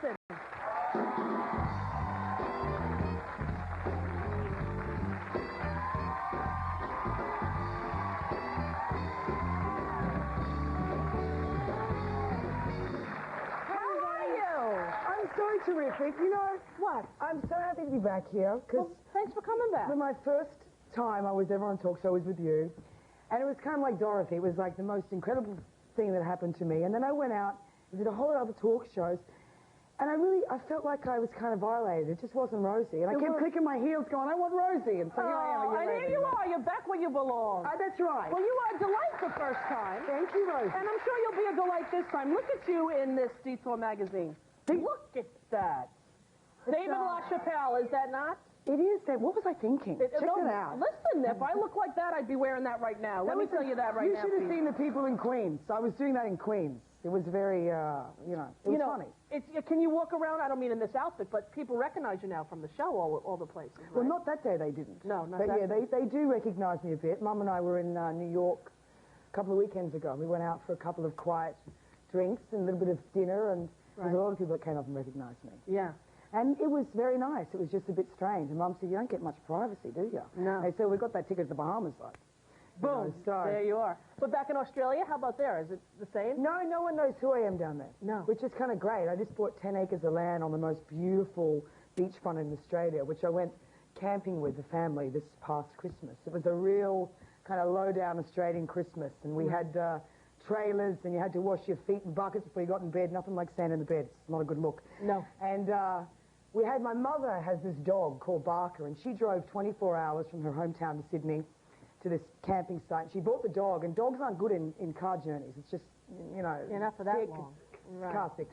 Wilson. So terrific. You know what? I'm so happy to be back here because thanks for coming back. For my first time I was ever on talk show was with you, and it was kind of like Dorothy. It was like the most incredible thing that happened to me. And then I went out and did a whole lot of other talk shows, and I felt like I was kind of violated. It just wasn't Rosie, and I kept clicking my heels, going, "I want Rosie." And so here I am. And here you are. You're back where you belong. That's right. Well, you were a delight the first time. Thank you, Rosie. And I'm sure you'll be a delight this time. Look at you in this Detour magazine. Look at that. David LaChapelle, is that not? It is that. What was I thinking? Check it out. Listen, if I look like that, I'd be wearing that right now. Let me tell you that right now. You should have seen the people in Queens. I was doing that in Queens. It was very, it was funny. Can you walk around? I don't mean in this outfit, but people recognize you now from the show, all the places, right? Well, not that day they didn't. No, not but that yeah, they do recognize me a bit. Mum and I were in New York a couple of weekends ago. We went out for a couple of quiet drinks and a little bit of dinner, and there's a lot of people that came up and recognized me. Yeah. And it was very nice. It was just a bit strange. And Mum said, "You don't get much privacy, do you?" No. They said, "We got that ticket to the Bahamas, like." Boom. There you are. But back in Australia, how about there? Is it the same? No, no one knows who I am down there. No. Which is kind of great. I just bought 10 acres of land on the most beautiful beachfront in Australia, which I went camping with the family this past Christmas. It was a real kind of low-down Australian Christmas. And we had trailers, and you had to wash your feet in buckets before you got in bed. Nothing like sand in the bed. It's not a good look. No. And my mother has this dog called Barker, and she drove 24 hours from her hometown to Sydney to this camping site. She bought the dog, and dogs aren't good in car journeys. It's just, not for that long. Right. Car sick.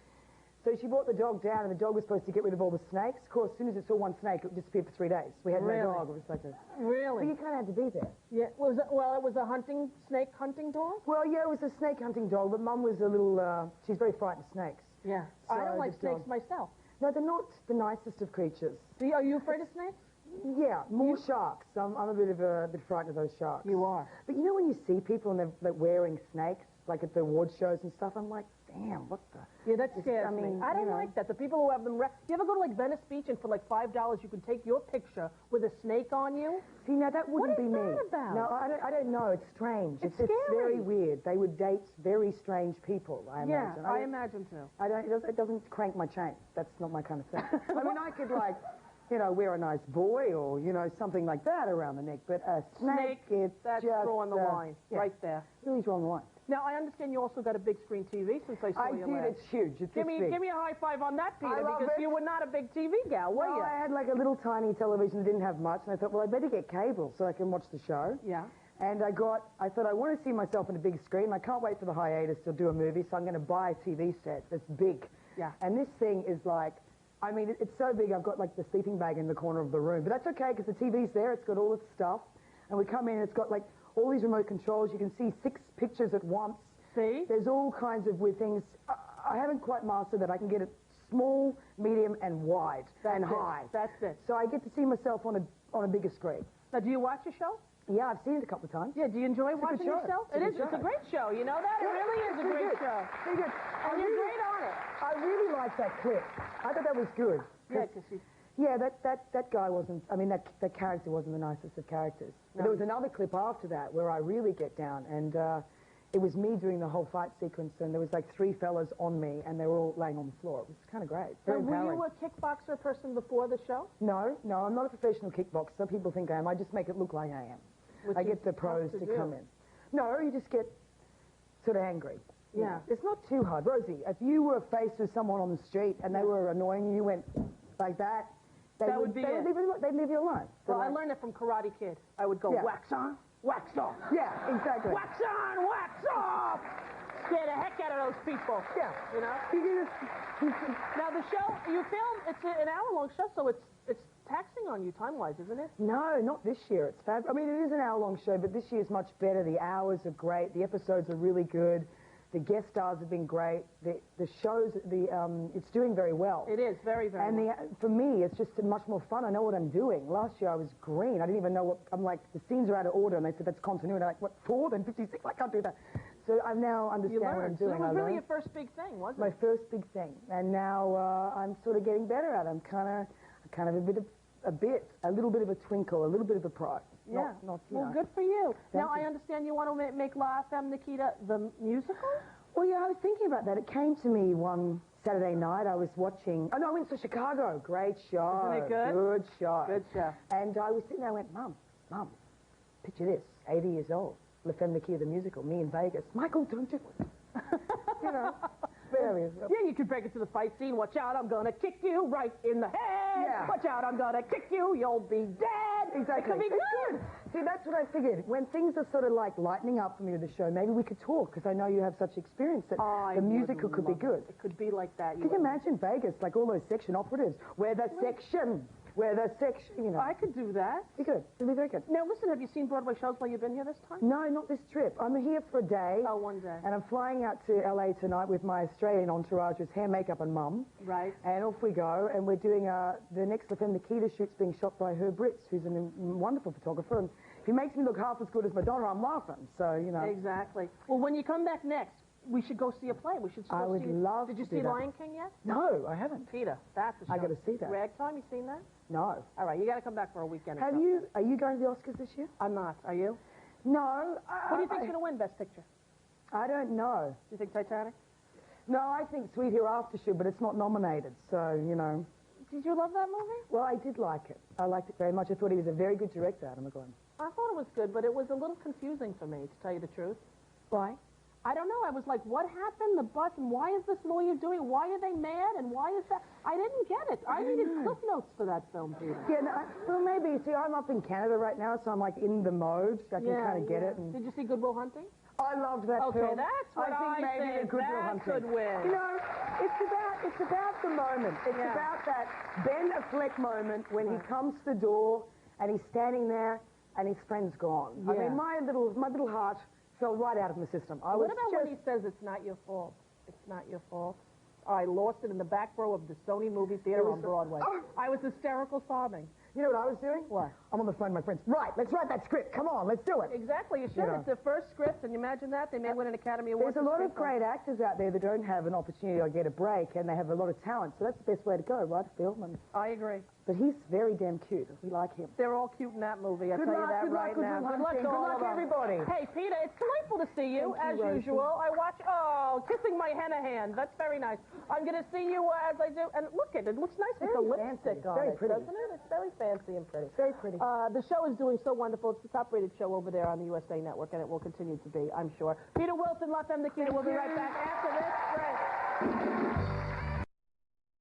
So she brought the dog down, and the dog was supposed to get rid of all the snakes. Of course, as soon as it saw one snake, it disappeared for 3 days. We had no dog. It was like a... Really? But you kind of had to be there. Yeah. It was a snake hunting dog? Well, yeah, it was a snake hunting dog, but Mum was a little, she's very frightened of snakes. Yeah. So I don't like snakes myself. No, they're not the nicest of creatures. Are you afraid of snakes? Yeah, more sharks. I'm a bit frightened of those sharks. You are. But you know when you see people and they're like wearing snakes, like at the award shows and stuff, I'm like, damn, what the... Yeah, that scares me. I don't like that. The people who have them... You ever go to like Venice Beach and for like $5 you can take your picture with a snake on you? See, now that wouldn't be me. What is that about? No, I don't know. It's strange. It's scary. very weird. They would date very strange people, I imagine. Yeah, I imagine too. It doesn't crank my chain. That's not my kind of thing. I mean, I could like... wear a nice buoy or, something like that around the neck. But a snake, that's just... drawing the line, right there. Really drawing the line. Now, I understand you also got a big screen TV since I saw you last. It's huge. It's give me a high five on that, Peter, because you were not a big TV gal, were you? I had like a little tiny television that didn't have much, and I thought, well, I better get cable so I can watch the show. Yeah. And I thought, I want to see myself on a big screen. I can't wait for the hiatus to do a movie, so I'm going to buy a TV set that's big. Yeah. And this thing is like... I mean, it's so big, I've got like the sleeping bag in the corner of the room. But that's okay, because the TV's there, it's got all its stuff. And we come in, it's got like all these remote controls. You can see 6 pictures at once. See? There's all kinds of weird things. I haven't quite mastered that. I can get it small, medium, and wide, and high. That's it. So I get to see myself on a bigger screen. Now, do you watch the show? Yeah, I've seen it a couple of times. Yeah, do you enjoy watching yourself? It's a great show, you know that? It really is a great show. Very good. And you're great on it. I really liked that clip. I thought that was good. Yeah, because yeah, that guy wasn't, I mean, that character wasn't the nicest of characters. But there was another clip after that where I really get down, and it was me doing the whole fight sequence, and there was like 3 fellas on me, and they were all laying on the floor. It was kind of great. Very empowering. Were you a kickboxer person before the show? No, I'm not a professional kickboxer. Some people think I am. I just make it look like I am. I get the pros to come in. No, you just get sort of angry. Yeah. It's not too hard. Rosie, if you were faced with someone on the street and they were annoying you, you went like that, they'd leave you alone. Well, I learned it from Karate Kid. I would go wax on, wax off. Yeah, exactly. Wax on, wax off. Scare the heck out of those people. Yeah. You know? Now, the show, you film, it's an hour-long show, so it's taxing on you time-wise, isn't it? No, not this year. It's fab. I mean, it is an hour-long show, but this year's much better. The hours are great. The episodes are really good. The guest stars have been great. The shows, it's doing very well. It is, very, very well. And for me, it's just much more fun. I know what I'm doing. Last year I was green. I didn't even know what, I'm like, the scenes are out of order, and they said, that's continuity. I'm like, what, 4? Then 56? I can't do that. So I now You understand what I'm learned. So doing. it was I really learned. your first big thing, wasn't My it? first big thing, and now I'm sort of getting better at it. I'm kind of a little bit of a twinkle, a little bit of a pride. Yeah. Not, well, know. good for you. Thank Now, you. I understand you want to make La Femme Nikita the musical? Well, yeah, I was thinking about that. It came to me one Saturday night. I was watching. Oh no, I went to Chicago. Great show. Isn't it good? Good show. Good show. And I was sitting there. I went, Mum, picture this. 80 years old. La Femme Nikita the musical. Me in Vegas. Michael, don't do it. You know. Very. Yeah, you could break it to the fight scene. Watch out, I'm gonna kick you right in the head. Yeah. Watch out, I'm gonna kick you. You'll be dead. Exactly. It could be good. See, that's what I figured. When things are sort of like lightening up for me with the show, maybe we could talk, because I know you have such experience that the musical could be good. It could be like that. Can you imagine Vegas, like all those section operatives, where the section, you know. I could do that. Be good. It'll be very good. Now, listen, have you seen Broadway shows while you've been here this time? No, not this trip. I'm here for a day. Oh, one day. And I'm flying out to LA tonight with my Australian entourage, with hair, makeup, and mum. Right. And off we go. And we're doing the next La Femme Nikita shoot's being shot by Herb Ritz, who's a wonderful photographer. And if he makes me look half as good as Madonna, I'm laughing. So, you know. Exactly. Well, when you come back next, we should go see a play. We should. I would love Did you to do see that. Lion King yet? No, I haven't. Peter, that's a show. I got to see that. Ragtime, you seen that? No. All right, you got to come back for a weekend. or Have so. you? Are you going to the Oscars this year? I'm not. Are you? No. What do you think's going to win Best Picture? I don't know. Do you think Titanic? No, I think Sweet Hereafter should, but it's not nominated. So, you know. Did you love that movie? Well, I did like it. I liked it very much. I thought he was a very good director, Adam McGowan. I thought it was good, but it was a little confusing for me, to tell you the truth. Why? I don't know. I was like, what happened? The bus, and why is this lawyer doing? Why are they mad? And why is that? I didn't get it. I needed cliff notes for that film, Peter. Yeah, no, well, maybe. See, I'm up in Canada right now, so I'm like in the mode. So I can kind of get it. And Did you see Good Will Hunting? I loved that Okay, film. that's what I think maybe said. a Good Will That Hunting could win. You know, it's about the moment. It's Yeah. about that Ben Affleck moment when he comes to the door and he's standing there and his friend's gone. I Yeah. mean, my little heart fell right out of my system. I What was about just, when he says it's not your fault? It's not your fault. I lost it in the back row of the Sony movie theater on Broadway. I was hysterical sobbing. You know what I was doing? What? I'm on the phone with my friends. Right, let's write that script. Come on, let's do it. Exactly, you should. You know. It's their first script, and you imagine that? They may win an Academy Award. There's a for lot of screenplay. great actors out there that don't have an opportunity or get a break, and they have a lot of talent. So that's the best way to go, right? Film. And I agree. but he's very damn cute. We like him. They're all cute in that movie, I Good tell luck, you that good luck, right good now. luck, Good luck to good all luck, of them. everybody. Hey, Peter, it's delightful to see you, Thank as you, Rosie. usual. I watch, kissing my henna hand. That's very nice. I'm going to see you as I do, and look at it. It looks nice with the Very lipstick fancy. on Very it, pretty. doesn't it? It's very fancy and pretty. Very pretty. The show is doing so wonderful. It's the top-rated show over there on the USA Network, and it will continue to be, I'm sure. Peter Wilson, La Femme Nikita. We'll be right back after this break.